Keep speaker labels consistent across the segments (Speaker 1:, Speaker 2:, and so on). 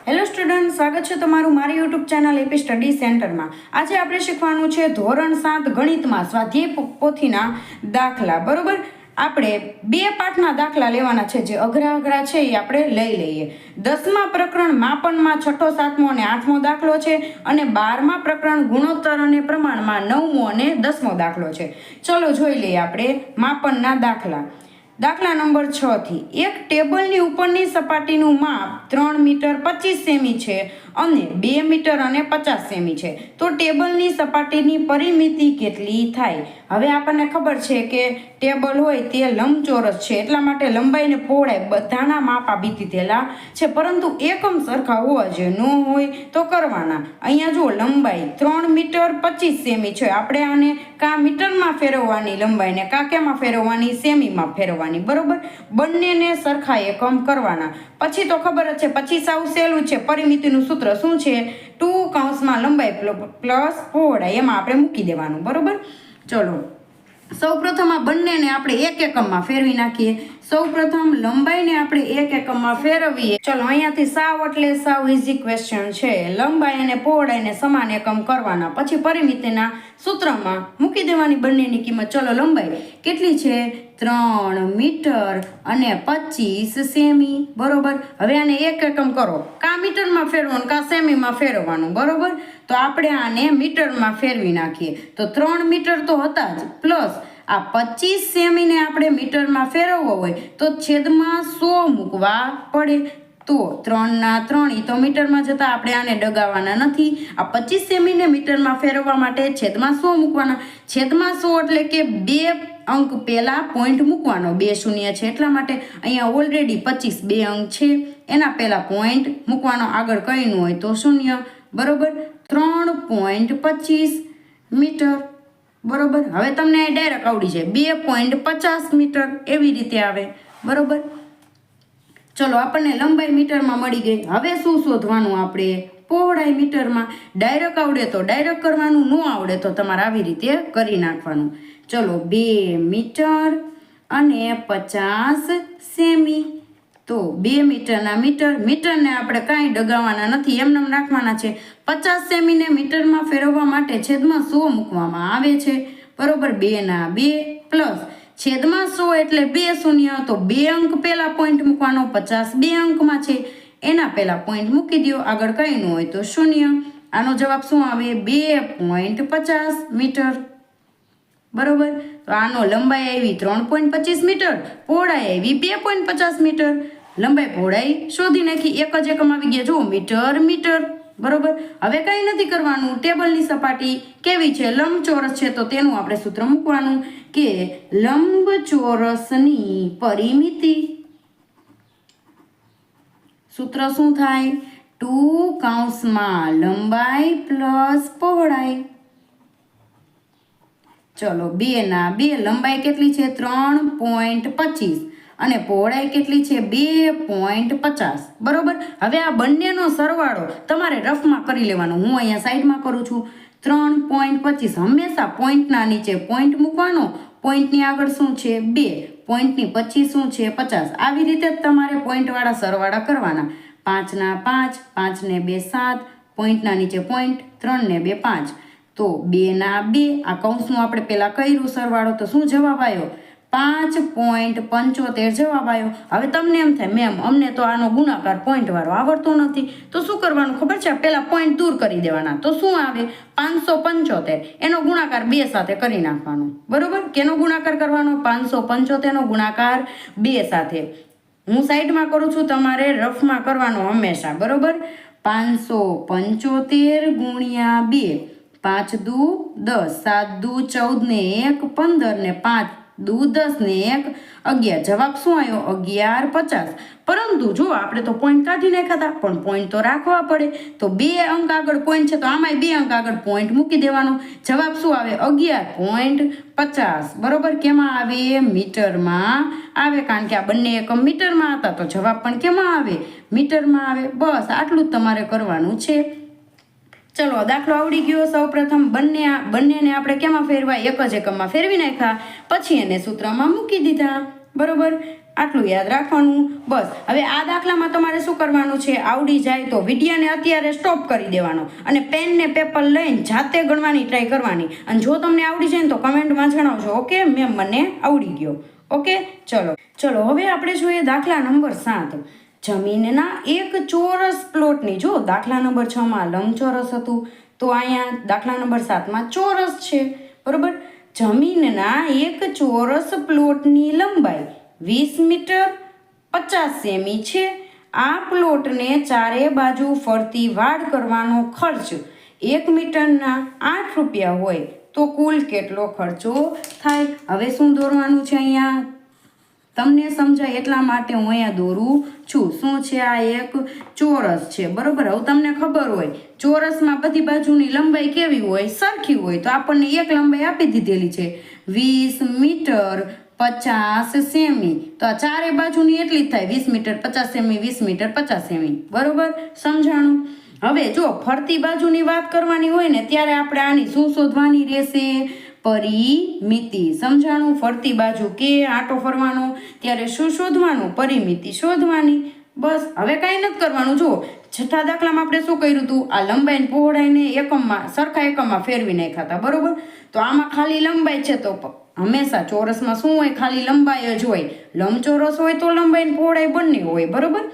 Speaker 1: Hello student, સ્વાગત છે તમારું મારી યુટ્યુબ ચેનલ એપી સ્ટડી સેન્ટરમાં। આજે આપણે શીખવાનું છે ધોરણ 7 ગણિતમાં સ્વાધ્યાય પોથીના દાખલા। બરોબર, આપણે બે પાઠના દાખલા લેવાના છે, જે અઘરા છે એ આપણે લઈ લઈએ। 10મા પ્રકરણ માપનમાં 6ઠો 7મો અને 8મો દાખલો છે, અને 12મા પ્રકરણ ગુણોત્તર અને પ્રમાણમાં 9મો અને 10મો દાખલો છે। ચલો જોઈ લઈએ આપણે માપનના દાખલા। દાખલા નંબર 6 થી એક ટેબલની ઉપરની સપાટીનું માપ 3 મીટર 25 સેમી છે અને 2 મીટર અને 50 સેમી છે, તો ટેબલની સપાટીની પરિમિતિ કેટલી થાય? હવે આપણને ખબર છે કે ટેબલ હોય તે લંબચોરસ છે, એટલા માટે લંબાઈ ને પહોળાઈ બધાના માપ આપી દીધેલા છે, પરંતુ એકમ સરખા હોવા જોઈએ, ન હોય તો કરવાના। અહીંયા જો લંબાઈ 3 મીટર 25 સેમી છે, આપણે આને કા મીટરમાં ફેરવવાની લંબાઈને, કા કેમાં ફેરવવાની, સેમીમાં ફેરવવાની। બરોબર, બંનેને સરખા એકમ કરવાના। પછી તો ખબર જ છે, પછી સાવ સહેલું છે, પરિમિતિનું સૂત્ર શું છે? 2 કૌંસમાં લંબાઈ પ્લસ પહોળાઈ, એમાં આપણે મૂકી દેવાનું। બરોબર, ચલો સૌપ્રથમ આ બંનેને આપણે એક એકમમાં ફેરવી નાખીએ। સૌપ્રથમ લંબાઈને આપણે એક એકમમાં ફેરવીએ। ચલો અહીંયાથી સાવ એટલે સાવ ઈઝી ક્વેશ્ચન છે, લંબાઈ અને પહોળાઈને સમાન એકમ કરવાના, પછી પરિમિતિના સૂત્રમાં મૂકી દેવાની બંનેની કિંમત। ચલો લંબાઈ કેટલી છે? 3 મીટર અને 25 સેમી। બરોબર, હવે આને એક એકમ કરો, કા મીટરમાં ફેરવવાનું કા સેમીમાં ફેરવવાનું। બરોબર, તો આપણે આને મીટરમાં ફેરવી નાખીએ, તો 3 મીટર તો હતા જ, પ્લસ આ 25 સેમીને આપણે મીટરમાં ફેરવવો હોય તો છેદમાં 100 મૂકવા પડે। તો 3 ના 3 તો મીટરમાં જતા આપણે આને ડગાવવાના નથી। આ 25 સેમીને મીટરમાં ફેરવવા માટે છેદમાં 100 મૂકવાના। છેદમાં 100 એટલે કે 2 અંક પહેલા પોઈન્ટ મૂકવાનો, 2 શૂન્ય છે એટલા માટે। અહીંયા ઓલરેડી 25 2 અંક છે, એના પહેલા પોઈન્ટ મૂકવાનો, આગળ કંઈ ન હોય તો શૂન્ય। બરોબર, 3.25 મીટર। બરોબર, હવે તમને ડાયરેક્ટ આવડી જાય, 2.50 મીટર એવી રીતે આવે। બરોબર, ચલો આપણને લંબાઈ મીટરમાં મળી ગઈ। હવે શું શોધવાનું આપણે? પહોળાઈ મીટરમાં। ડાયરેક્ટ આવડે તો ડાયરેક્ટ કરવાનું, ન આવડે તો તમારે આવી રીતે કરી નાખવાનું। ચલો 2 મીટર અને 50 સેમી, તો 2 મીટરના મીટર, મીટરને આપણે કાંઈ ડગાવવાના નથી, એમને રાખવાના છે। 50 સેમીને મીટરમાં ફેરવવા માટે છેદમાં 100 મૂકવામાં આવે છે। બરોબર, 2 ના 2 પ્લસ છેદમાં 100 એટલે 2 શૂન્ય, તો 2 અંક પહેલા પોઈન્ટ મૂકવાનો, 50 2 અંકમાં છે એના પહેલા પોઈન્ટ મૂકી દો, આગળ કંઈ ન હોય તો શૂન્ય। આનો જવાબ શું આવે? 2.50 મીટર। બરોબર, તો આનો લંબાઈ આવી 3.25 મીટર, પહોળાઈ આવી 2.50 મીટર। લંબાઈ પહોળાઈ શોધી નાખી, એક જ એકમ આવી ગયા, જો મીટર મીટર। બરોબર, હવે કંઈ નથી કરવાનું, ટેબલની સપાટી કેવી છે? લંબચોરસ છે, તો તેનું આપણે સૂત્ર મૂકવાનું કે લંબચોરસની પરિમિતિ, સૂત્ર શું થાય? 2 કૌંસમાં લંબાઈ પ્લસ પહોળાઈ। ચલો 2 ના 2, લંબાઈ કેટલી છે? 3.25 અને પહોળાઈ કેટલી છે? 2.50। બરોબર, હવે આ બંનેનો સરવાળો તમારે રફમાં કરી લેવાનો, હું અહીંયા સાઈડમાં કરું છું। 3.25 હંમેશા પોઈન્ટના નીચે પોઈન્ટ મૂકવાનો, પોઈન્ટની આગળ શું છે? 2, પોઈન્ટની પછી શું છે? 50। આવી રીતે જ તમારે પોઈન્ટવાળા સરવાળા કરવાના। 5 ના 5, 5 ને 2 7, પોઈન્ટના નીચે પોઈન્ટ, 3 ને 2 5, તો 2 ના 2, આ કૌંસનું આપણે પહેલા કર્યું સરવાળો, તો શું જવાબ આવ્યો? 5.75 જવાબ આવ્યો। હવે તમને એમ થાય, મેમ અમને તો આનો ગુણાકાર પોઈન્ટ વાળો આવડતો નથી, તો શું કરવાનું ખબર છે? પહેલા પોઈન્ટ દૂર કરી દેવાના, તો શું આવે? 575, એનો ગુણાકાર 2 સાથે કરી નાખવાનો। બરોબર, કેનો ગુણાકાર કરવાનો? 575 નો ગુણાકાર 2 સાથે। હું સાઈડમાં કરું છું, તમારે રફમાં કરવાનો હંમેશા। બરોબર, 575 ગુણ્યા 2, 5 દુ 10, 7 દુ 14 ને 1 15 ને 5 દુ 10 ને 1 11, જવાબ શું આવ્યો? 11.50। પરંતુ જો આપણે તો પોઈન્ટ કાઢી નાખ્યા હતા, પણ પોઈન્ટ તો રાખવા પડે, તો 2 અંક આગળ પોઈન્ટ છે, તો આમાંય 2 અંક આગળ પોઈન્ટ મૂકી દેવાનો। જવાબ શું આવે? 11.50। બરોબર, કેમાં આવે? મીટરમાં આવે, કારણ કે આ બંને એકમ મીટરમાં હતા, તો જવાબ પણ કેમાં આવે? મીટરમાં આવે। બસ આટલું જ તમારે કરવાનું છે। ચલો દાખલો આવડી ગયો। સૌપ્રથમ બંનેને આપણે કેમાં ફેરવા? એક જ એકમમાં ફેરવી નાખ્યા, પછી એને સૂત્રમાં મૂકી દીધા। બરોબર, આટલું યાદ રાખવાનું. બસ હવે આ દાખલામાં તમારે શું કરવાનું છે, આવડી જાય તો વિડીયોને અત્યારે સ્ટોપ કરી દેવાનો અને પેન ને પેપર લઈને જાતે ગણવાની ટ્રાય કરવાની. અને જો તમને આવડી જાય ને તો કમેન્ટમાં જણાવજો, ઓકે મેમ મને આવડી ગયો. ઓકે ચલો હવે આપણે જોઈએ દાખલા નંબર 7. જમીનના એક ચોરસ પ્લોટની, જો દાખલા નંબર 6માં લંબચોરસ હતું તો અહીંયા દાખલા નંબર 7માં ચોરસ છે, બરોબર. જમીનના એક ચોરસ પ્લોટની લંબાઈ 20 મીટર 50 સેમી છે. આ પ્લોટને ચારે બાજુ ફરતી વાડ કરવાનો ખર્ચ 1 મીટરના 8 રૂપિયા હોય તો કુલ કેટલો ખર્ચો થાય? હવે શું દોરવાનું છે અહીંયા? તમને સમજાય એટલા માટે હું અહીંયા દોરું છું. શું છે? આ એક ચોરસ છે, બરોબર. હવે તમને ખબર હોય ચોરસમાં બધી બાજુની લંબાઈ કેવી હોય? સરખી હોય. તો આપણને એક લંબાઈ આપી દીધેલી છે 20 મીટર 50 સેમી. તો આ ચારે બાજુની એટલી જ થાય 20 મીટર 50 સેમી 20 મીટર 50 સેમી, બરોબર. સમજાણું? હવે જો ફરતી બાજુની વાત કરવાની હોય ને ત્યારે આપણે આની શું શોધવાની રહેશે? પરિમિતિ. સમજાણું? ફરતી બાજુ કે આંટો ફરવાનો ત્યારે શું શોધવાનું? પરિમિતિ શોધવાની. બસ હવે કાંઈ નથી કરવાનું. જુઓ છઠ્ઠા દાખલામાં આપણે શું કર્યું હતું? આ લંબાઈને પહોળાઈને એકમમાં સરખા એકમમાં ફેરવી નાખ્યા હતા, બરોબર. તો આમાં ખાલી લંબાઈ છે તો હંમેશા ચોરસમાં શું હોય? ખાલી લંબાઈ જ હોય. લંબચોરસ હોય તો લંબાઈ ને પહોળાઈ બંને હોય, બરોબર.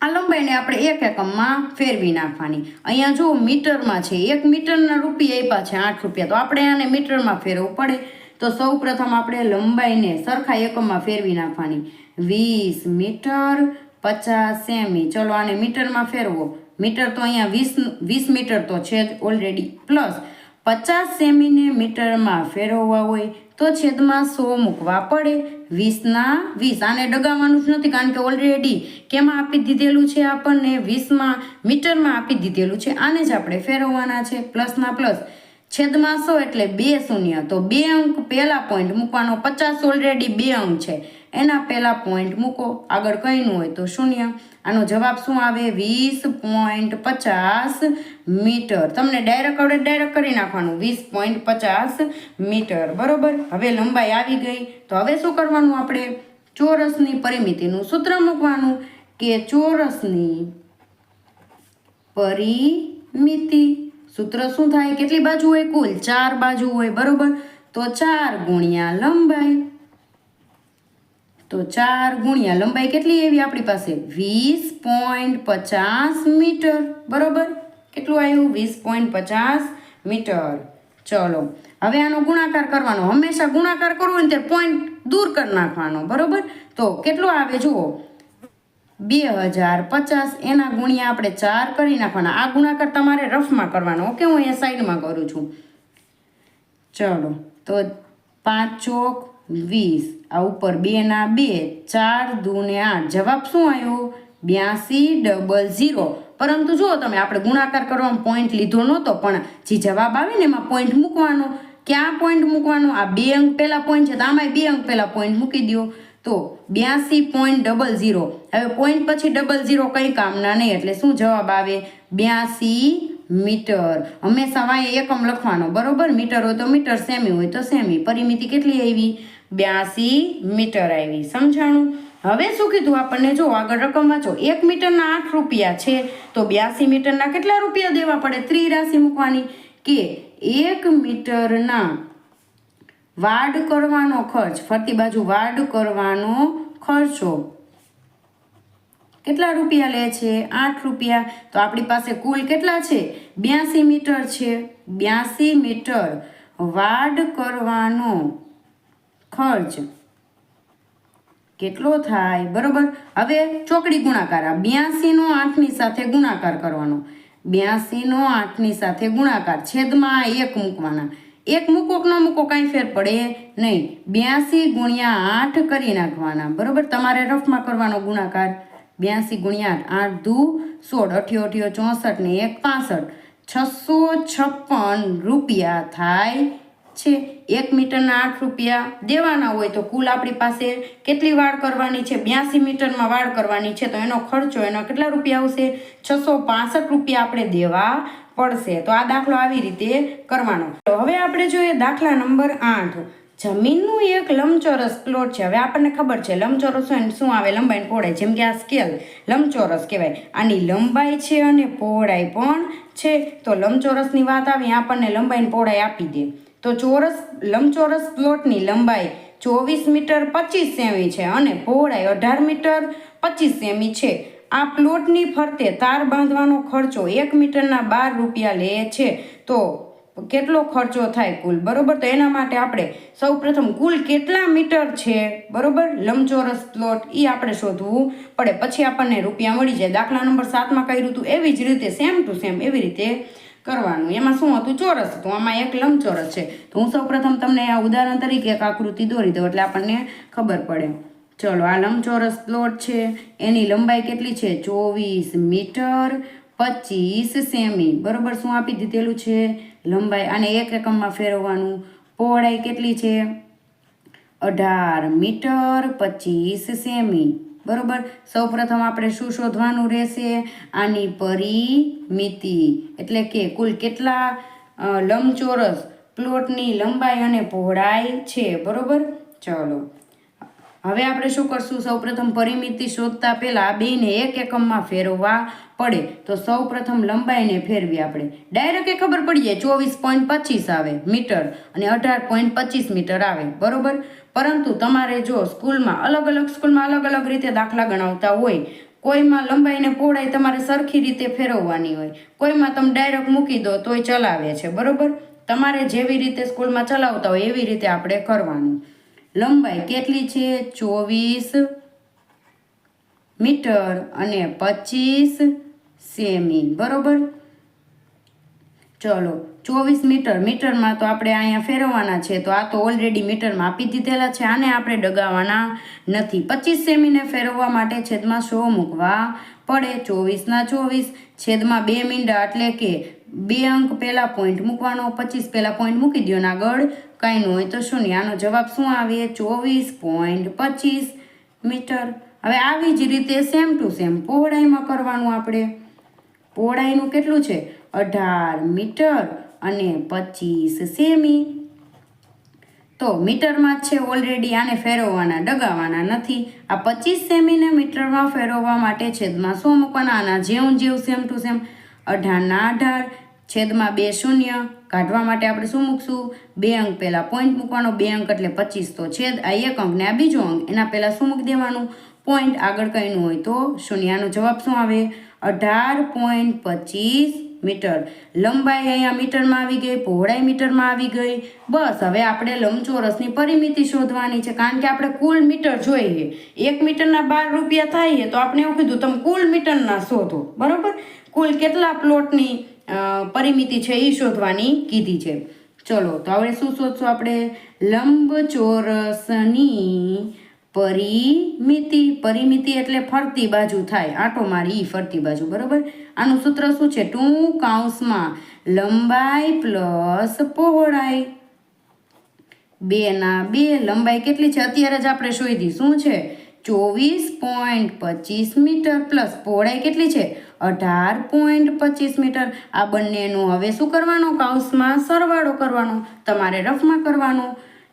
Speaker 1: આ લંબાઈને આપણે એક એકમમાં ફેરવી નાખવાની. અહીંયા જો મીટરમાં છે, 1 મીટરના રૂપિયા આપ્યા છે 8 રૂપિયા, તો આપણે આને મીટરમાં ફેરવવું પડે. તો સૌ પ્રથમ આપણે લંબાઈને સરખા એકમમાં ફેરવી નાખવાની. 20 મીટર 50 સેમી. ચલો આને મીટરમાં ફેરવો. મીટર તો અહીંયા 20 મીટર તો છે જ ઓલરેડી, પ્લસ 50 સેમીને મીટરમાં ફેરવવા હોય તો છેદમાં 100 મૂકવા પડે. 20ના 20. આને ડગાવવાનું જ નથી કારણ કે ઓલરેડી કેમાં આપી દીધેલું છે? આપણને 20માં મીટરમાં આપી દીધેલું છે. આને જ આપણે ફેરવવાના છે. પ્લસના પ્લસ છેદમાં 100 એટલે 2 શૂન્ય. તો 2 અંક પહેલા પોઈન્ટ મૂકવાનો. 50 ઓલરેડી 2 અંક છે એના પહેલા પોઈન્ટ મૂકો. આગળ કંઈનું હોય તો શૂન્ય. આનો જવાબ શું આવે? 20.50 મીટર. તમને ડાયરેક્ટ કરી નાખવાનું 20.50 મીટર, બરોબર. હવે લંબાઈ આવી ગઈ તો હવે શું કરવાનું? આપણે ચોરસની પરિમિતિનું સૂત્ર મૂકવાનું કે ચોરસની પરિમિતિ. સૂત્ર શું થાય? કેટલી બાજુ હોય? કુલ 4 બાજુ હોય, બરોબર. તો 4 ગુણ્યા લંબાઈ. તો 4 ગુણ્યા લંબાઈ કેટલી આવી આપણી પાસે? 20.50 મીટર, બરોબર. કેટલું આવ્યું? 20.50 મીટર. ચલો હવે આનો ગુણાકાર કરવાનો. હંમેશા ગુણાકાર કરવો હોય ને ત્યારે પોઈન્ટ દૂર કરી નાખવાનો, બરોબર. તો કેટલો આવે જુઓ? 2050. એના ગુણ્યા આપણે 4 કરી નાખવાના. આ ગુણાકાર તમારે રફમાં કરવાનો, ઓકે. હું અહીંયા સાઈડમાં કરું છું. ચલો તો 5 ચોક 20. આ ઉપર 2 ના 2, 4 દુ ને 8. જવાબ શું આવ્યો? 8200. પરંતુ જુઓ તમે, આપણે ગુણાકાર કરવામાં પોઈન્ટ લીધો નહોતો, પણ જે જવાબ આવે ને એમાં પોઈન્ટ મૂકવાનો. ક્યાં પોઈન્ટ મૂકવાનો? આ 2 અંક પહેલા પોઈન્ટ છે તો આમાંય 2 અંક પહેલા પોઈન્ટ મૂકી દો. તો 82.00. હવે પોઈન્ટ પછી 00 કંઈ કામના નહીં, એટલે શું જવાબ આવે? 82 મીટર. હંમેશા વાંહે એકમ લખવાનો, બરોબર. મીટર હોય તો મીટર, સેમી હોય તો સેમી. પરિમિતિ કેટલી આવી? 82 મીટર આવી. સમજાણું? હવે શું કીધું આપણને? જો આગળ રકમ વાંચો. 1 મીટરના 8 રૂપિયા છે તો 82 મીટરના કેટલા રૂપિયા દેવા પડે? ત્રિરાશિ મૂકવાની કે 1 મીટરના વાડ કરવાનો ખર્ચ, ફરતી બાજુ વાડ કરવાનો ખર્ચો કેટલા રૂપિયા લે છે? 8 રૂપિયા. તો આપણી પાસે કુલ કેટલા છે? 82 મીટર છે. 82 મીટર વાડ કરવાનો ખર્ચ કેટલો થાય? બરોબર. હવે ચોકડી ગુણાકાર. 82 નો 8ની સાથે ગુણાકાર કરવાનો. 82 નો 8ની સાથે ગુણાકાર. છેદમાં 1 મૂકવાના. 1 મૂકો કે ન મૂકો કાંઈ ફેર પડે નહીં. 82 ગુણ્યા 8 કરી નાખવાના, બરોબર. તમારે રફમાં કરવાનો ગુણાકાર. 82 ગુણ્યા 8 દુ 16, 88 64 ને 1 65. 656 રૂપિયા થાય છે. 1 મીટરના 8 રૂપિયા દેવાના હોય તો કુલ આપણી પાસે કેટલી વાડ કરવાની છે? 82 મીટરમાં વાડ કરવાની છે તો એનો ખર્ચો એનો કેટલા રૂપિયા આવશે? 665 રૂપિયા આપણે દેવા પડશે. તો આ દાખલો આવી રીતે કરવાનો. તો હવે આપણે જોઈએ દાખલા નંબર 8. જમીનનું એક લંબચોરસ પ્લોટ છે. હવે આપણને ખબર છે લંબચોરસ હોય ને શું આવે, લંબાઈ પહોળાઈ. જેમ કે આ સ્કેલ લંબચોરસ કહેવાય. આની લંબાઈ છે અને પહોળાઈ પણ છે. તો લંબચોરસની વાત આવી, આપણને લંબાઈ પહોળાઈ આપી દે. તો લંબચોરસ પ્લોટની લંબાઈ 24 મીટર 25 સેમી છે અને પહોળાઈ 18 મીટર 25 સેમી છે. આ પ્લોટની ફરતે તાર બાંધવાનો ખર્ચો 1 મીટરના 12 રૂપિયા લે છે. તો કેટલો ખર્ચો થાય કુલ, બરોબર? તો એના માટે આપણે સૌપ્રથમ કુલ કેટલા મીટર છે, બરોબર, લંબચોરસ પ્લોટ એ આપણે શોધવું પડે. પછી આપણને રૂપિયા મળી જાય. દાખલા નંબર 7માં કર્યું હતું એવી જ રીતે સેમ ટુ સેમ એવી રીતે કરવાનું. એમાં શું હતું? ચોરસ હતું. આમાં એક લંબચોરસ છે. તો હું સૌપ્રથમ તમને આ ઉદાહરણ તરીકે એક આકૃતિ દોરી દઉં એટલે આપણને ખબર પડે. ચલો, આ લંબચોરસ પ્લોટ છે. એની લંબાઈ કેટલી છે? 24 મીટર 25 સેમી, બરોબર. શું આપી દીધેલું છે? લંબાઈ. આને એક એકમમાં ફેરવવાનું. પહોળાઈ કેટલી છે? 18 મીટર 25 સેમી, બરોબર. સૌપ્રથમ આપણે શું શોધવાનું રહેશે? આની પરિમિતિ, એટલે કે કુલ કેટલા લંબચોરસ પ્લોટની લંબાઈ અને પહોળાઈ છે, બરોબર. ચલો, હવે આપણે શું કરશું? સૌપ્રથમ પરિમિતિ શોધતા પહેલા આ બેને એક એકમમાં ફેરવવા પડે. તો સૌપ્રથમ લંબાઈને ફેરવી આપણે. ડાયરેક્ટ ખબર પડી જાય 24.25 આવે મીટર અને 18.25 મીટર આવે, બરોબર. પરંતુ તમારે જો સ્કૂલમાં અલગ અલગ રીતે દાખલા ગણાવતા હોય, કોઈમાં લંબાઈને પહોળાઈ તમારે સરખી રીતે ફેરવવાની હોય, કોઈમાં તમે ડાયરેક્ટ મૂકી દો તોય ચલાવે છે, બરોબર. તમારે જેવી રીતે સ્કૂલમાં ચલાવતા હોય એવી રીતે આપણે કરવાનું. લંબાઈ કેટલી છે? 24 મીટર અને 25 સેમી, બરોબર. ચલો, 24 મીટરમાં તો આપણે અહીંયા ફેરવવાના છે. તો આ તો ઓલરેડી મીટરમાં આપી દીધેલા છે. આને આપણે ડગાવવાના નથી. 25 સેમીને ફેરવવા માટે છેદમાં 100 મૂકવા પડે. 24 ના 24 છેદમાં 2 મીંડા, એટલે કે 2 અંક પહેલા પોઈન્ટ મૂકવાનો. 25 પહેલા પોઈન્ટ મૂકી દો ને આગળ કાંઈ ન હોય તો શૂન્ય. આનો જવાબ શું આવે? 24.25 મીટર. હવે આવી જ રીતે સેમ ટુ સેમ પહોળાઈમાં કરવાનું. આપણે પહોળાઈનું કેટલું છે? 18 મીટર અને 25 સેમી. તો મીટરમાં જ છે ઓલરેડી. આને ફેરવવાના, ડગાવવાના નથી. આ 25 સેમીને મીટરમાં ફેરવવા માટે છેદમાં 100 મૂકવાના. આના જેવું સેમ ટુ સેમ 18 ના 18 છેદમાં 2 શૂન્ય. કાઢવા માટે આપણે શું મૂકશું? 2 અંક પહેલા પોઈન્ટ મૂકવાનો. 2 અંક એટલે 25, તો છેદ આ એક અંક ને આ બીજો અંક, એના પહેલા શું મૂકી દેવાનું? પોઈન્ટ. આગળ કંઈનું હોય તો શૂન્યનો જવાબ શું આવે? 18.25 મીટર. લંબાઈ અહીંયા મીટરમાં આવી ગઈ, પહોળાઈ મીટરમાં આવી ગઈ. બસ હવે આપણે લંબચોરસની પરિમિતિ શોધવાની છે, કારણ કે આપણે કુલ મીટર જોઈએ. 1 મીટરના 12 રૂપિયા થાય તો આપણે એવું કીધું તમે કુલ મીટરના શોધો, બરોબર. કુલ કેટલા પ્લોટની પરિમિતિ છે એ શોધવાની કીધી છે. ચલો, તો હવે શું શોધશું આપણે? લંબચોરસની પરિમિતિ એટલે ફરતી બાજુ થાય, આંટો મારી ફરતી બાજુ, બરોબર. આનું સૂત્ર શું છે? 2 કૌંસમાં લંબાઈ પ્લસ પહોળાઈ 2 ના 2. લંબાઈ કેટલી છે? અત્યારે જ આપણે શોધી. શું છે? 24.25 મીટર પ્લસ પહોળાઈ કેટલી છે? 18.25 મીટર. આ બંનેનું હવે શું કરવાનું? કૌંસમાં સરવાળો કરવાનો. તમારે રફમાં કરવાનો.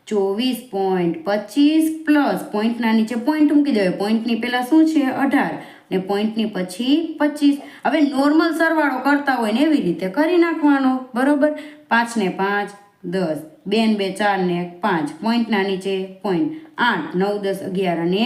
Speaker 1: 24.25 પ્લસ પોઈન્ટના નીચે પોઈન્ટ મૂકી દેવાય. પોઈન્ટની પહેલાં શું છે? 18 ને પોઈન્ટની પછી 25. હવે નોર્મલ સરવાળો કરતા હોય ને એવી રીતે કરી નાખવાનો, બરોબર. 5 ને 5 10, 2 ને 2 4 ને 5, પોઈન્ટના નીચે પોઈન્ટ 8 9 10 11 અને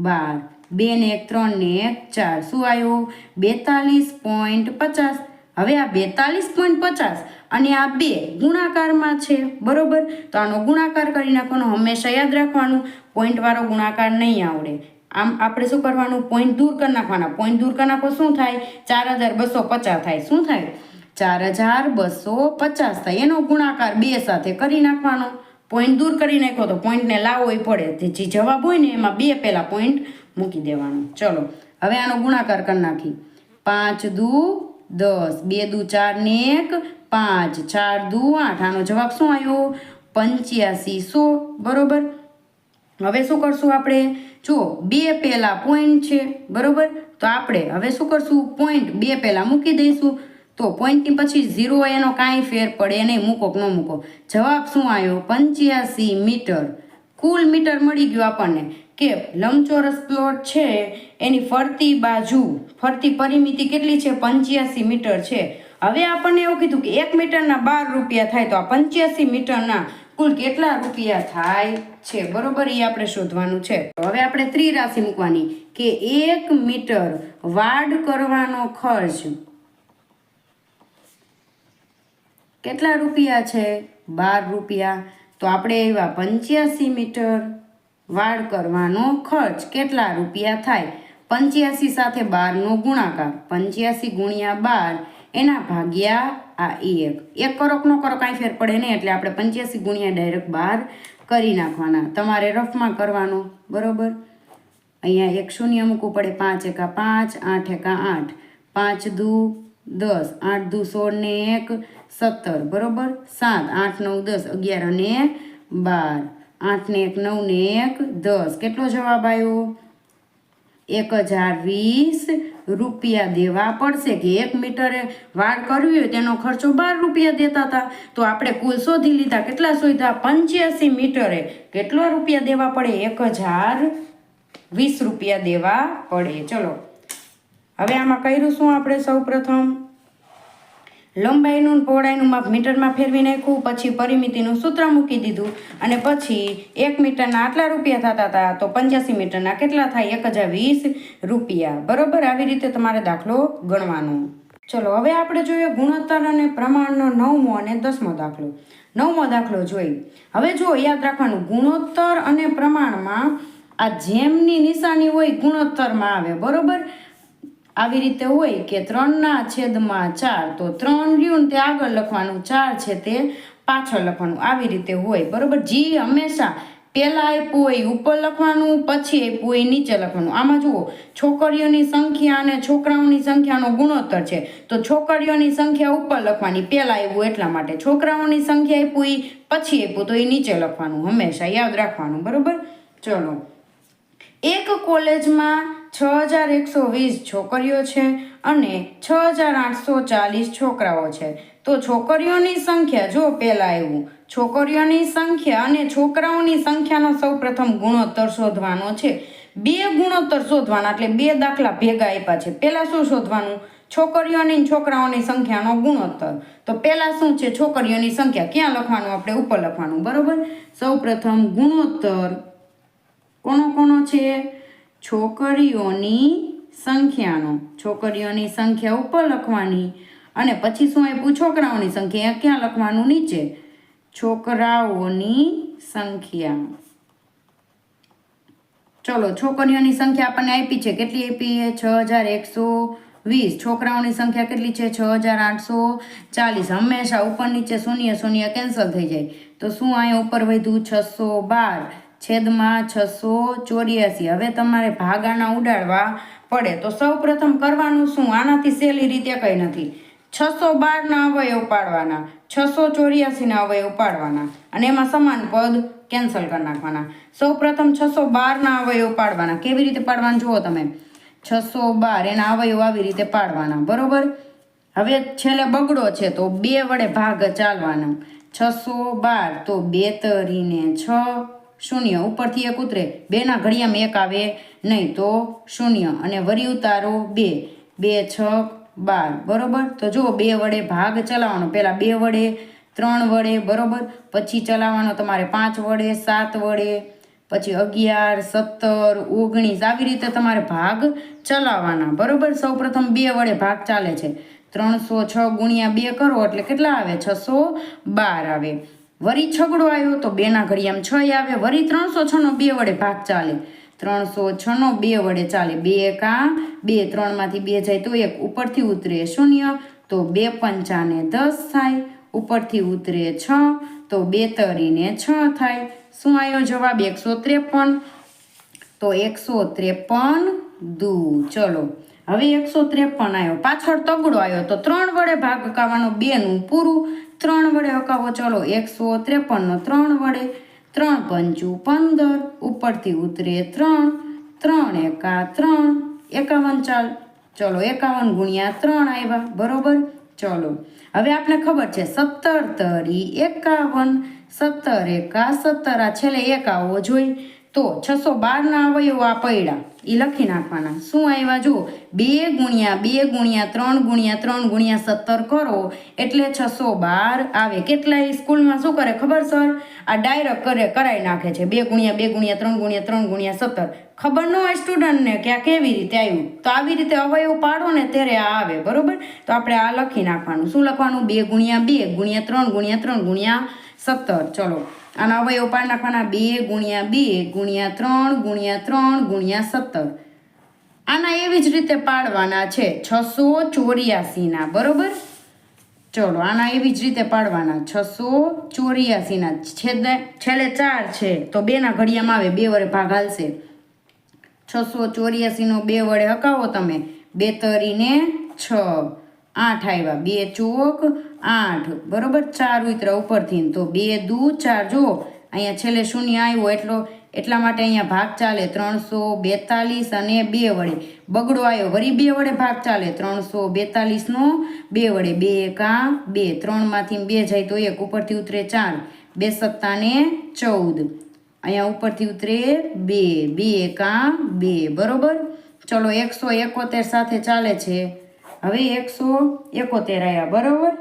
Speaker 1: 12, 2 ને 1 3 ને 1 4. શું આવ્યું? 42.50. હવે આ 42.50 અને આ 2 ગુણાકારમાં છે, બરોબર. તો આનો ગુણાકાર કરી નાખવાનો. હંમેશા યાદ રાખવાનું, પોઈન્ટવાળો ગુણાકાર નહીં આવડે. આમ આપણે શું કરવાનું? પોઈન્ટ દૂર કરી નાખવાના. પોઈન્ટ દૂર કરી નાખો શું થાય? 4250 થાય. શું થાય? 4250 થાય. એનો ગુણાકાર 2 સાથે કરી નાખવાનો. પોઈન્ટ દૂર કરી નાખો તો પોઈન્ટને લાવવો પડે. જે જવાબ હોય ને એમાં 2 પહેલા પોઈન્ટ મૂકી દેવાનો. ચલો, હવે આનો ગુણાકાર કરી નાખી. 5 દુ 10, 2 દુ 4 ને 1 5, 4 દુ 8. આનો જવાબ શું આવ્યો? 8500, બરોબર. હવે શું કરશું આપણે? જો 2 પહેલા પોઈન્ટ છે, બરોબર. તો આપણે હવે શું કરશું? પોઈન્ટ 2 પહેલા મૂકી દઈશું. તો તો પોઈન્ટની પછી 0 એનો કાંઈ ફેર પડે નહીં, મૂકો કે ન મૂકો. જવાબ શું આવ્યો? 85 મીટર. કુલ મીટર મળી ગયું આપણને કે લંબચોરસ પ્લોટ છે એની ફરતી બાજુ, ફરતી પરિમિતિ કેટલી છે? 85 મીટર છે. હવે આપણને એવું કીધું કે 1 મીટરના 12 રૂપિયા થાય, તો આ 85 મીટરના કુલ કેટલા રૂપિયા થાય છે? બરોબર, એ આપણે શોધવાનું છે. તો હવે આપણે ત્રિરાશિ મૂકવાની કે 1 મીટર વાડ કરવાનો ખર્ચ કેટલા રૂપિયા છે? 12 રૂપિયા. તો આપણે એવા 85 મીટર વાડ કરવાનો ખર્ચ કેટલા રૂપિયા થાય? 85 સાથે 12નો ગુણાકાર, 85 ગુણ્યા 12 એના ભાગ્યા આ 1. 1 કરો કે ન કરો કાંઈ ફેર પડે નહીં, એટલે આપણે 85 ગુણ્યા ડાયરેક્ટ 12 કરી નાખવાના. તમારે રફમાં કરવાનો, બરોબર. અહીંયા એક શૂન્ય મૂકવું પડે. 5 એકા 5, 8 એકા 8, 5 દુ 10, 8 દુ 16 ને 1 17, બરોબર. 7, 8 9 10, 11 અને 12, 8 ને 1 9 ને 1 10. કેટલો જવાબ આવ્યો? 1020 રૂપિયા દેવા પડશે. કે 1 મીટરે વાડ કરવી હોય તેનો ખર્ચો 12 રૂપિયા દેતા હતા, તો આપણે કુલ શોધી લીધા. કેટલા શોધ્યા? 85 મીટરે કેટલો રૂપિયા દેવા પડે? 1020 રૂપિયા દેવા પડે. ચલો હવે આમાં કર્યું શું આપણે? સૌ પ્રથમ લંબાઈનું પહોળાઈનું માપ મીટરમાં ફેરવી નાખ્યું, પછી પરિમિતિનું સૂત્ર મૂકી દીધું, અને પછી 1 મીટરના આટલા રૂપિયા થતા હતા, તો 85 મીટરના કેટલા થાય? 1020 રૂપિયા. બરોબર, આવી રીતે તમારે દાખલો ગણવાનો. ચલો હવે આપણે જોઈએ ગુણોત્તર અને પ્રમાણનો 9મો અને 10મો દાખલો. 9મો દાખલો જોઈ. હવે જો યાદ રાખવાનું, ગુણોત્તર અને પ્રમાણમાં આ જેમની નિશાની હોય ગુણોત્તરમાં આવે, બરોબર. આવી રીતે હોય કે 3/4, તો 3 રહ્યું તે આગળ લખવાનું, 4 છે તે પાછળ લખવાનું, આવી રીતે હોય, બરોબર. જી હંમેશા પહેલા આપ્યું હોય ઉપર લખવાનું, પછી આપ્યું હોય નીચે લખવાનું. આમાં જુઓ, છોકરીઓની સંખ્યા અને છોકરાઓની સંખ્યાનો ગુણોત્તર છે, તો છોકરીઓની સંખ્યા ઉપર લખવાની, પહેલા આવ્યું એટલા માટે. છોકરાઓની સંખ્યા આપ્યું પછી આપ્યું તો એ નીચે લખવાનું, હંમેશા યાદ રાખવાનું, બરોબર. ચલો, એક કોલેજમાં 6120 છોકરીઓ છે અને 6840 છોકરાઓ છે. તો છોકરીઓની સંખ્યા, જો પહેલા આવ્યું, છોકરીઓની સંખ્યા અને છોકરાઓની સંખ્યાનો સૌ પ્રથમ ગુણોત્તર શોધવાનો છે. 2 ગુણોત્તર શોધવાના, એટલે 2 દાખલા ભેગા આપ્યા છે. પહેલા શું શોધવાનું? છોકરીઓની અને છોકરાઓની સંખ્યાનો ગુણોત્તર. તો પહેલા શું છે? છોકરીઓની સંખ્યા. ક્યાં લખવાનું? આપણે ઉપર લખવાનું, બરોબર. સૌ પ્રથમ ગુણોત્તર કોનો છે? છોકરીઓની સંખ્યાનો. છોકરીઓની સંખ્યા ઉપર લખવાની, અને પછી શું આપ્યું? છોકરાઓની સંખ્યા. ક્યાં લખવાનું? નીચે. છોકરાઓની સંખ્યા. ચલો, છોકરીઓની સંખ્યા આપણને આપી છે. કેટલી આપી છે? 6120. છોકરાઓની સંખ્યા કેટલી છે? 6840. હંમેશા ઉપર નીચે શૂન્ય શૂન્ય કેન્સલ થઈ જાય, તો શું અહીંયા ઉપર વધ્યું? 612 છેદમાં 684. હવે તમારે ભાગાના ઉડાડવા પડે, તો સૌ પ્રથમ કરવાનું શું? આનાથી સહેલી રીતે કંઈ નથી. 612ના અવયવ પાડવાના, 684ના અવયવ પાડવાના, અને એમાં સમાન પદ કેન્સલ કરી નાખવાના. સૌ પ્રથમ 612ના અવયવ પાડવાના. કેવી રીતે પાડવાના જુઓ તમે. 612 એના અવયવ આવી રીતે પાડવાના, બરોબર. હવે છેલ્લે બગડો છે તો 2 વડે ભાગ ચાલવાનો. 612 તો 2 તરીને 6, શૂન્ય ઉપરથી 1 ઉતરે, 2ના ઘડિયામાં 1 આવે નહીં, તો શૂન્ય, અને વરી ઉતારો 2, 2 6 12, બરોબર. તો જો 2 વડે ભાગ ચલાવવાનો. પહેલા 2 વડે, 3 વડે, બરોબર. પછી ચલાવવાનો તમારે 5 વડે, 7 વડે, પછી 11 17 19, આવી રીતે તમારે ભાગ ચલાવવાના, બરોબર. સૌ પ્રથમ 2 વડે ભાગ ચાલે છે. 306 ગુણ્યા 2 કરો એટલે કેટલા આવે? 612 આવે. વરી છગડો આવ્યો તો 2ના ઘડિયામાં 6 આવે. વરી 306નો 2 વડે ભાગ ચાલે. 306નો 2 વડે ચાલે. 2 એકા 2, 3માંથી 2 જાય તો 1, ઉપરથી ઉતરે શૂન્ય, તો 2 પંચા ને 10 થાય. ઉપરથી ઉતરે 6, તો 2 તરીને 6 થાય. શું આવ્યો જવાબ? 153. તો 153 દુ. ચલો, હવે 153 આવ્યો. પાછળ તગડો આવ્યો તો 3 વડે ભાગ હકાવવાનો, 2નું પૂરું. 3 વડે હકાવો. ચલો, 153નો 3 વડે, 3 પંચું 15, ઉપરથી ઉતરે 3, 3 એકા 3, 51 ચાલ. ચલો, 51 ગુણ્યા 3 આવ્યા, બરોબર. ચલો હવે આપણે ખબર છે 17 તરી 51, 17 એકા 17, આ છેલ્લે એક આવવો જોઈએ. તો 612 ના અવયવો આ પડ્યા એ લખી નાખવાના. શું આવ્યા જુઓ, 2 ગુણ્યા 2 ગુણ્યા 3 ગુણ્યા 3 ગુણ્યા 17 કરો એટલે 612 આવે. કેટલાય સ્કૂલમાં શું કરે ખબર સર, આ ડાયરેક્ટ કરાવી નાખે છે 2 ગુણ્યા 2 ગુણ્યા 3 ગુણ્યા 3 ગુણ્યા 17. ખબર ન હોય સ્ટુડન્ટને કે આ કેવી રીતે આવ્યું, તો આવી રીતે અવયવ પાડો ને ત્યારે આ આવે. બરોબર, તો આપણે આ લખી નાખવાનું. શું લખવાનું, 2 ગુણ્યા 2 ગુણ્યા 3 ગુણ્યા 3 ગુણ્યા 17. ચલો આના અવયવ પાડી નાખવાના, 2 ગુણ્યા 2 ગુણ્યા 3 ગુણ્યા 3 ગુણ્યા 17. આના એવી જ રીતે પાડવાના છે 684 ના. બરોબર, ચલો આના એવી જ રીતે પાડવાના 684 ના. છેલ્લે 4 છે તો 2 ના ઘડિયામાં આવે, 2 વડે ભાગ હાલશે. 684 નો 2 વડે હકાવો તમે, 2 તરીને 6, 8 આવ્યા, 2 ચોક 8. બરોબર, 4 ઉતરા ઉપરથી તો 2 દુ 4. જુઓ અહીંયા છેલ્લે શૂન્ય આવ્યો એટલા માટે અહીંયા ભાગ ચાલે 342 અને 2 વડે. બગડો આવ્યો વળી 2 વડે ભાગ ચાલે 342 નો 2 વડે. 2 એકા 2, 3 માંથી 2 જાય તો 1, ઉપરથી ઉતરે 4, 2 સત્તા ને 14, અહીંયા ઉપરથી ઉતરે 2, 2 એકા 2. બરોબર, ચલો 171 સાથે ચાલે છે. હવે 171 આવ્યા. બરોબર,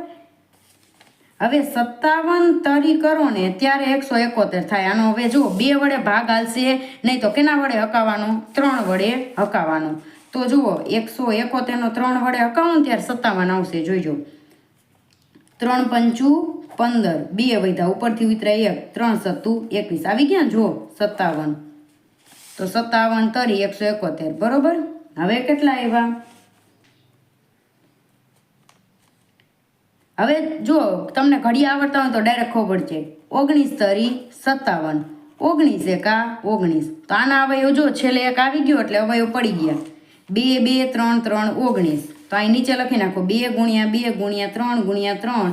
Speaker 1: હવે 57 તરી કરો ને ત્યારે 171 થાય. આનો હવે જુઓ 2 વડે ભાગ હાલશે નહીં તો કેના વડે હકાવાનો, 3 વડે હકાવાનો. તો જુઓ 171 નો 3 વડે હકાવો ત્યારે 57 આવશે. જોઈજો, 3 પંચું 15, 2 વધ્યા, ઉપરથી ઉતર્યા 1, 3 સત્તું 21 આવી ગયા. જુઓ 57, તો 57 તરી 171. બરોબર, હવે કેટલા આવ્યા, હવે જુઓ તમને ઘડી આવડતા હોય તો ડાયરેક્ટ ખબર છે. 19 તરી 57, 19 એકા 19. તો આના અવયવ જો છેલ્લે એક આવી ગયો એટલે અવયવ પડી ગયા. 2 2 3 3 19. તો અહીં નીચે લખી નાખો 2 ગુણ્યા 2 ગુણ્યા 3 ગુણ્યા 3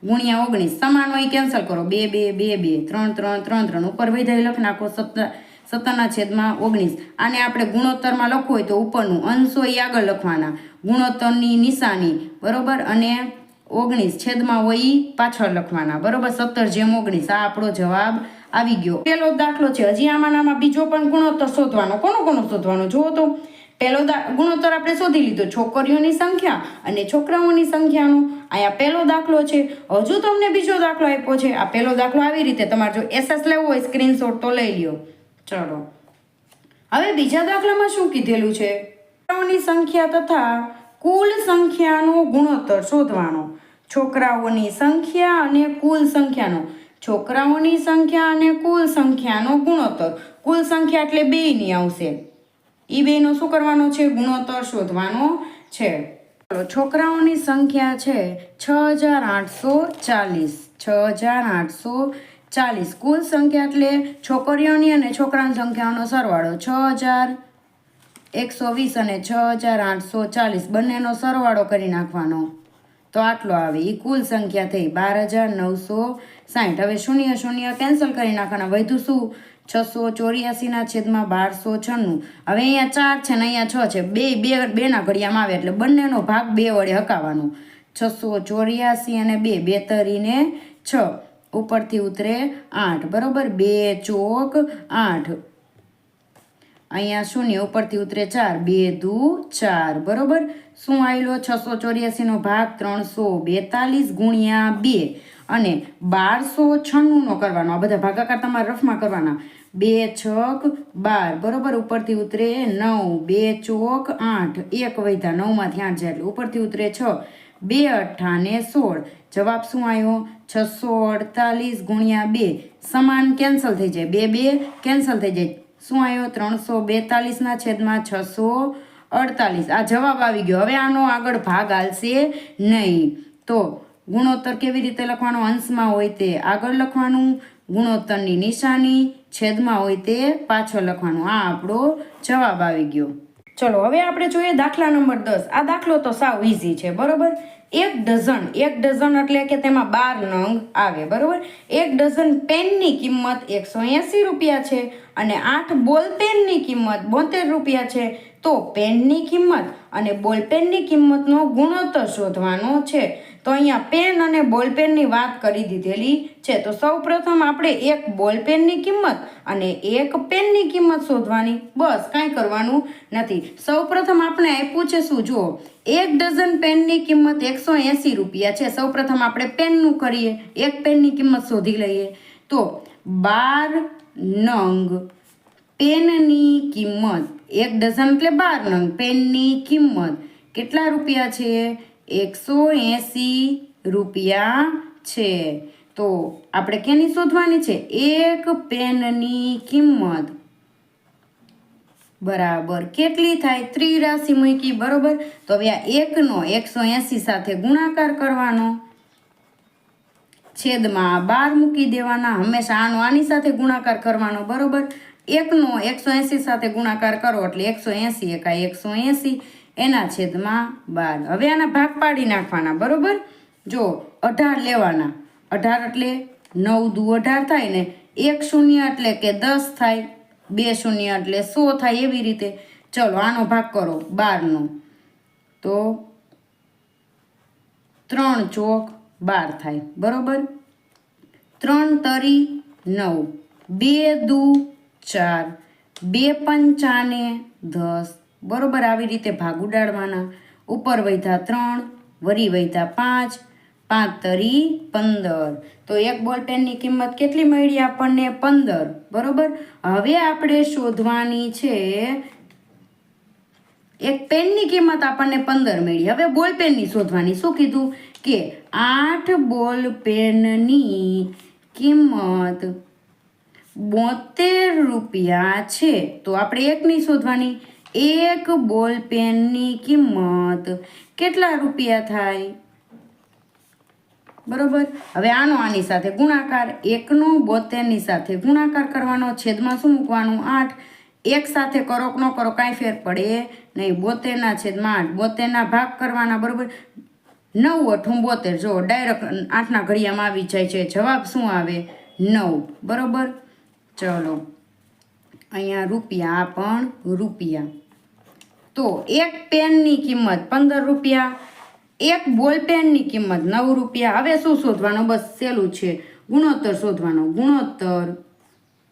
Speaker 1: ગુણ્યા 19. સમાન હોય કેન્સલ કરો, 2 2 2 2 3 3 3 3. ઉપર વૈધાય લખી નાખો 17/19. આને આપણે ગુણોત્તરમાં લખવું હોય તો ઉપરનું અંશ હોય આગળ લખવાના, ગુણોત્તરની નિશાની. બરોબર, અને 19 છેદમાં હોય પાછળ લખવાના. બરોબર, 17/19. આ આપણો જવાબ આવી ગયો. પેલો દાખલો છે, હજી આમાં બીજો પણ ગુણોત્તર શોધવાનો. કોનો શોધવાનો જુઓ તો, પહેલો ગુણોત્તર આપણે શોધી લીધો છોકરીઓની સંખ્યા અને છોકરાઓની સંખ્યાનો. અહીંયા પહેલો દાખલો છે. હજુ તમને બીજો દાખલો આપ્યો છે. આ પહેલો દાખલો આવી રીતે તમારે જો એસએસ લેવો હોય સ્ક્રીનશોટ તો લઈ લ્યો. ચલો હવે બીજા દાખલામાં શું કીધેલું છે, છોકરાઓની સંખ્યા તથા કુલ સંખ્યાનો ગુણોત્તર શોધવાનો. છોકરાઓની સંખ્યા અને કુલ સંખ્યાનો, છોકરાઓની સંખ્યા અને કુલ સંખ્યાનો ગુણોત્તર. કુલ સંખ્યા એટલે 2 ની આવશે. એ 2 નો શું કરવાનો છે, ગુણોત્તર શોધવાનો છે. ચલો છોકરાઓની સંખ્યા છે 6840, 6840. કુલ સંખ્યા એટલે છોકરીઓની અને છોકરાની સંખ્યાનો સરવાળો 6120 અને 6840 બંનેનો સરવાળો કરી નાખવાનો તો આટલો આવે. એ કુલ સંખ્યા થઈ 12960. હવે 0 0 કેન્સલ કરી નાખવાના. વધ્યું શું, 684 ના છેદમાં 1296. હવે અહીંયા 4 છે ને અહીંયા 6 છે, બે ના ઘડિયામાં આવે એટલે બંનેનો ભાગ 2 વડે હકાવાનો. 684 અને 2, 2 તરીને 6, ઉપરથી ઉતરે 8. બરોબર, 2 ચોક 8, અહીંયા 0 ઉપરથી ઉતરે 4, 2 દુ 4. બરોબર, શું આવેલો, 684 નો ભાગ 342 ગુણ્યા 2 અને 1296 નો કરવાનો. આ બધા ભાગાકાર તમારે રફમાં કરવાના. 2 છક 12. બરોબર, ઉપરથી ઉતરે 9, 2 ચોક 8, 1 વધ્યા, 9 માંથી 8 જાય એટલે ઉપરથી ઉતરે 6, 2 અઠ્ઠા ને 16. જવાબ શું આવ્યો, 648 ગુણ્યા 2. સમાન કેન્સલ થઈ જાય, 2 2 કેન્સલ થઈ જાય. શું આવ્યો, 342 ના છેદમાં 648. આ જવાબ આવી ગયો. હવે આનો આગળ ભાગ હાલશે નહીં. તો ગુણોત્તર કેવી રીતે લખવાનો, અંશમાં હોય તે આગળ લખવાનું, ગુણોત્તરની નિશાની છેદમાં હોય તે પાછળ લખવાનું. આ આપણો જવાબ આવી ગયો. ચલો હવે આપણે જોઈએ દાખલા નંબર 10. આ દાખલો તો સાવ ઇઝી છે. બરોબર, 1 ડઝન એટલે કે તેમાં 12 નંગ આવે. બરોબર, 1 ડઝન પેનની કિંમત 180 રૂપિયા છે અને 8 બોલપેનની કિંમત 72 રૂપિયા છે. તો પેનની કિંમત અને બોલપેનની કિંમતનો ગુણોત્તર શોધવાનો છે. તો અહીંયા પેન અને બોલપેનની વાત કરી દીધેલી છે. તો સૌપ્રથમ આપણે એક બોલપેનની કિંમત અને એક પેનની કિંમત શોધવાની. બસ કાંઈ કરવાનું નથી. સૌપ્રથમ આપણે આપ્યું છે શું? જુઓ, 1 ડઝન પેનની કિંમત 180 રૂપિયા છે. સૌપ્રથમ આપણે પેનનું કરીએ. એક પેનની કિંમત શોધી લઈએ. તો 12 નંગ પેનની કિંમત, 1 ડઝન એટલે 12 નંગ. પેનની કિંમત કેટલા રૂપિયા છે? 180 રૂપિયા છે. તો આપણે કેની શોધવાની છે? એક પેનની કિંમત બરાબર કેટલી થાય? ત્રિરાશી મૂકી, બરોબર. તો હવે આ 1નો 180 સાથે ગુણાકાર કરવાનો, છેદમાં 12 મૂકી દેવાના. હંમેશા આની સાથે ગુણાકાર કરવાનો, બરોબર. 1નો 180 સાથે ગુણાકાર કરો એટલે 180 એકા 180, એના છેદમાં 12. હવે આના ભાગ પાડી નાખવાના, બરોબર. જો 18 લેવાના. 18 એટલે 9 દુ 18 થાય ને. 1 શૂન્ય એટલે કે 10 થાય. 2 શૂન્ય એટલે 100 થાય. એવી રીતે ચલો આનો ભાગ કરો 12નો. તો 3 ચોક 12 થાય, બરોબર. 3 તરી 9, 2 દુ 4, 2 પંચાને 10, બરોબર. આવી રીતે ભાગ ઉડાડવાના. ઉપર વધ્યા 3, વરી વધ્યા 5, 5 તરી 15. તો એક બોલપેનની કિંમત કેટલી મળી આપણને? 15, બરોબર. હવે આપણે શોધવાની છે એક પેનની કિંમત આપણને 15 મળી. હવે બોલપેનની શોધવાની. શું કીધું? કે 8 બોલપેનની કિંમત 72 રૂપિયા છે. તો આપણે એકની શોધવાની. એક બોલપેનની કિંમત કેટલા રૂપિયા થાય? બરોબર. હવે આનો આની સાથે ગુણાકાર. 1નો 72ની સાથે ગુણાકાર કરવાનો, છેદમાં શું મૂકવાનું? 8. એક સાથે કરો કે ન કરો કાંઈ ફેર પડે નહીં. 72ના છેદમાં 8, 72ના ભાગ કરવાના, બરોબર. 9 8 72. જો ડાયરેક્ટ 8ના ઘડિયામાં આવી જાય છે. જવાબ શું આવે? 9, બરોબર. ચલો અહીંયા રૂપિયા, આ પણ રૂપિયા. તો એક પેનની કિંમત 15 રૂપિયા, એક બોલપેનની કિંમત 9 રૂપિયા. હવે શું શોધવાનું? બસ સહેલું છે, ગુણોત્તર શોધવાનો. ગુણોત્તર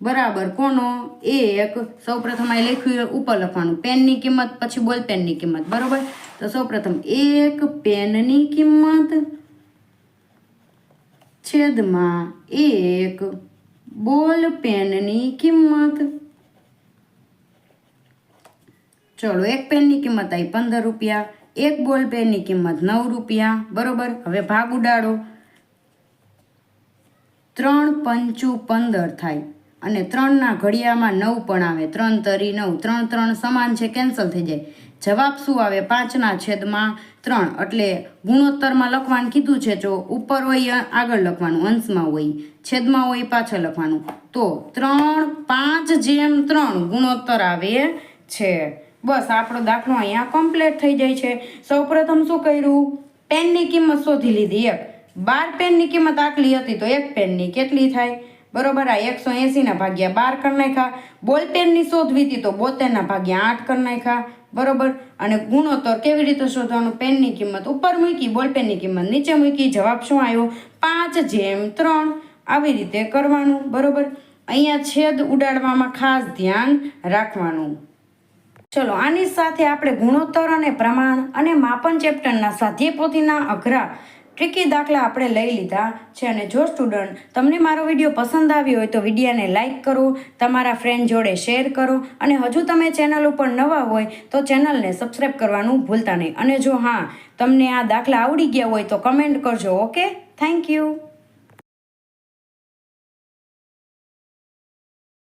Speaker 1: બરાબર કોનો? એક. સૌપ્રથમ આ લખ્યું ઉપર લખવાનું. પેનની કિંમત પછી બોલપેનની કિંમત, બરોબર. તો સૌપ્રથમ એક પેનની કિંમત છેદમાં એક બોલપેનની કિંમત. ચલો એક પેનની કિંમત આવી 15 રૂપિયા, એક બોલપેનની કિંમત 9 રૂપિયા, બરોબર. હવે ભાગ ઉડાડો. 3 પંચું 15 થાય અને 3ના ઘડિયામાં 9 પણ આવે. 3 તરી 9, 3 3 સમાન છે, કેન્સલ થઈ જાય. જવાબ શું આવે? 5ના છેદમાં 3. એટલે ગુણોત્તરમાં લખવાનું કીધું છે. જો ઉપર હોય આગળ લખવાનું, અંશમાં હોય છેદમાં હોય પાછળ લખવાનું. તો 3 5/3 ગુણોત્તર આવે છે. બસ આપણો દાખલો અહીંયા કમ્પ્લીટ થઈ જાય છે. સૌપ્રથમ શું કર્યું? પેનની કિંમત શોધી લીધી. 12 પેનની કિંમત આટલી હતી તો એક પેનની કેટલી થાય? બરોબર. આ 180ના ભાગ્યા 12 કરી નાખ્યા. બોલપેનની શોધવી હતી તો 72ના ભાગ્યા 8 કરી નાખ્યા, બરોબર. અને ગુણોત્તર કેવી રીતે શોધવાનું? પેનની કિંમત ઉપર મૂકી, બોલપેનની કિંમત નીચે મૂકી. જવાબ શું આવ્યો? 5/3. આવી રીતે કરવાનું, બરોબર. અહીંયા છેદ ઉડાડવામાં ખાસ ધ્યાન રાખવાનું. ચલો આની સાથે આપણે ગુણોત્તર અને પ્રમાણ અને માપન ચેપ્ટરના સ્વાધ્યાય પોથીના અઘરા ટ્રિકી દાખલા આપણે લઈ લીધા છે. અને જો સ્ટુડન્ટ તમને મારો વિડીયો પસંદ આવ્યો હોય તો વિડીયોને લાઇક કરો, તમારા ફ્રેન્ડ જોડે શેર કરો, અને હજુ તમે ચેનલ ઉપર નવા હોય તો ચેનલને સબસ્ક્રાઈબ કરવાનું ભૂલતા નહીં. અને જો હા તમને આ દાખલા આવડી ગયા હોય તો કમેન્ટ કરજો. Okay, thank you.